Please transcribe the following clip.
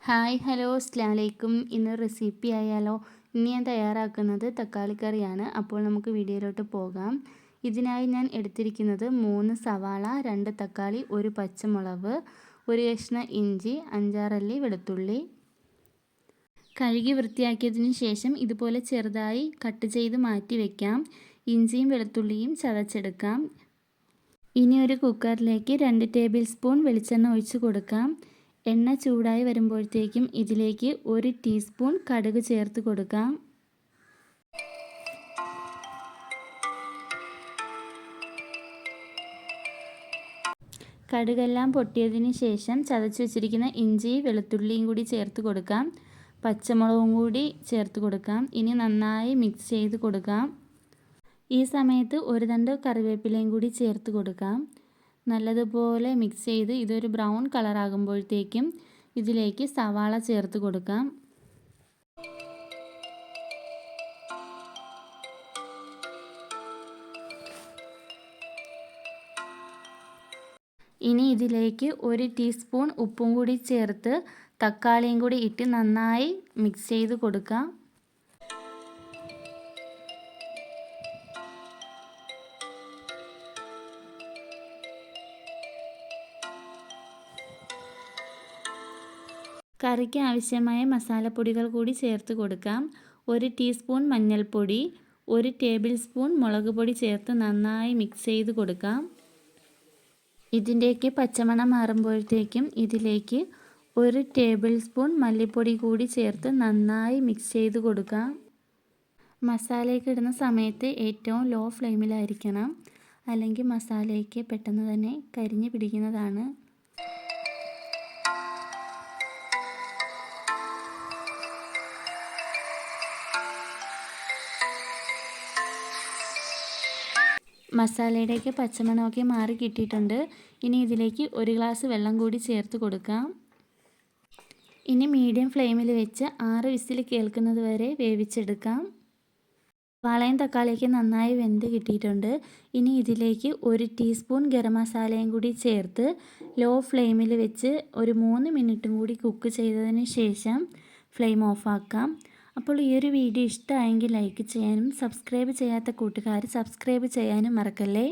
Hi hello അസ്സലാമു അലൈക്കും. ഇന്ന് റെസിപ്പി ആയാലോ. ഇന്ന് ഞാൻ തയ്യാറാക്കുന്നത് തക്കാളിക്കറിയാണ്. അപ്പോൾ നമുക്ക് വീഡിയോയിലോട്ട് പോകാം. ഇതിനായി ഞാൻ എടുത്തിരിക്കുന്നത് 3 സവാള, 2 തക്കാളി, 1 പച്ചമുളക്, 1 കഷ്ണം ഇഞ്ചി, 5-6 അല്ലി വെളുത്തുള്ളി. കഴുകി വൃത്തിയാക്കിയതിന് ശേഷം ഇതുപോലെ ചെറുതായി കട്ട് ചെയ്ത് മാറ്റി വയ്ക്കാം. ഇഞ്ചിയും വെളുത്തുള്ളിയും ചതച്ചെടുക്കാം. ഇനി ഒരു കുക്കറിലേക്ക് 2 ടേബിൾ സ്പൂൺ വെളിച്ചെണ്ണ ഒഴിച്ച് കൊടുക്കാം. എണ്ണ ചൂടായി വരുമ്പോഴത്തേക്കും ഇതിലേക്ക് 1 ടീസ്പൂൺ കടുക് ചേർത്ത് കൊടുക്കാം. കടുകെല്ലാം പൊട്ടിയതിന് ശേഷം ചതച്ച് വെച്ചിരിക്കുന്ന ഇഞ്ചി വെളുത്തുള്ളിയും കൂടി ചേർത്ത് കൊടുക്കാം. പച്ചമുളകും കൂടി ചേർത്ത് കൊടുക്കാം. ഇനി നന്നായി മിക്സ് ചെയ്ത് കൊടുക്കാം. ഈ സമയത്ത് 1 തണ്ട് കറിവേപ്പിലയും കൂടി ചേർത്ത് കൊടുക്കാം. നല്ലതുപോലെ മിക്സ് ചെയ്ത് ഇതൊരു ബ്രൗൺ കളറാകുമ്പോഴത്തേക്കും ഇതിലേക്ക് സവാള ചേർത്ത് കൊടുക്കാം. ഇനി ഇതിലേക്ക് 1 ടീസ്പൂൺ ഉപ്പും കൂടി ചേർത്ത് തക്കാളിയും കൂടി ഇട്ട് നന്നായി മിക്സ് ചെയ്ത് കൊടുക്കാം. കറിക്ക് ആവശ്യമായ മസാലപ്പൊടികൾ കൂടി ചേർത്ത് കൊടുക്കാം. 1 ടീസ്പൂൺ മഞ്ഞൾപ്പൊടി, 1 ടേബിൾ സ്പൂൺ മുളക് പൊടി ചേർത്ത് നന്നായി മിക്സ് ചെയ്ത് കൊടുക്കാം. ഇതിൻ്റെയൊക്കെ പച്ചമണം മാറുമ്പോഴത്തേക്കും ഇതിലേക്ക് 1 ടേബിൾ സ്പൂൺ മല്ലിപ്പൊടി കൂടി ചേർത്ത് നന്നായി മിക്സ് ചെയ്ത് കൊടുക്കാം. മസാലയൊക്കെ ഇടുന്ന സമയത്ത് ഏറ്റവും ലോ ഫ്ലെയിമിലായിരിക്കണം, അല്ലെങ്കിൽ മസാലയൊക്കെ പെട്ടെന്ന് തന്നെ കരിഞ്ഞു പിടിക്കുന്നതാണ്. മസാലയുടെയൊക്കെ പച്ചമണമൊക്കെ മാറി കിട്ടിയിട്ടുണ്ട്. ഇനി ഇതിലേക്ക് 1 ഗ്ലാസ് വെള്ളം കൂടി ചേർത്ത് കൊടുക്കാം. ഇനി മീഡിയം ഫ്ലെയിമിൽ വെച്ച് 6 വിസിൽ കേൾക്കുന്നത് വരെ വേവിച്ചെടുക്കാം. സവാളയും തക്കാളിയൊക്കെ നന്നായി വെന്ത് കിട്ടിയിട്ടുണ്ട്. ഇനി ഇതിലേക്ക് 1 ടീസ്പൂൺ ഗരം മസാലയും കൂടി ചേർത്ത് ലോ ഫ്ലെയിമിൽ വെച്ച് ഒരു 3 മിനിറ്റും കൂടി കുക്ക് ചെയ്തതിന് ശേഷം ഫ്ലെയിം ഓഫാക്കാം. അപ്പോൾ ഈ ഒരു വീഡിയോ ഇഷ്ടമായെങ്കിൽ ലൈക്ക് ചെയ്യാനും സബ്സ്ക്രൈബ് ചെയ്യാത്ത കൂട്ടുകാർ സബ്സ്ക്രൈബ് ചെയ്യാനും മറക്കല്ലേ.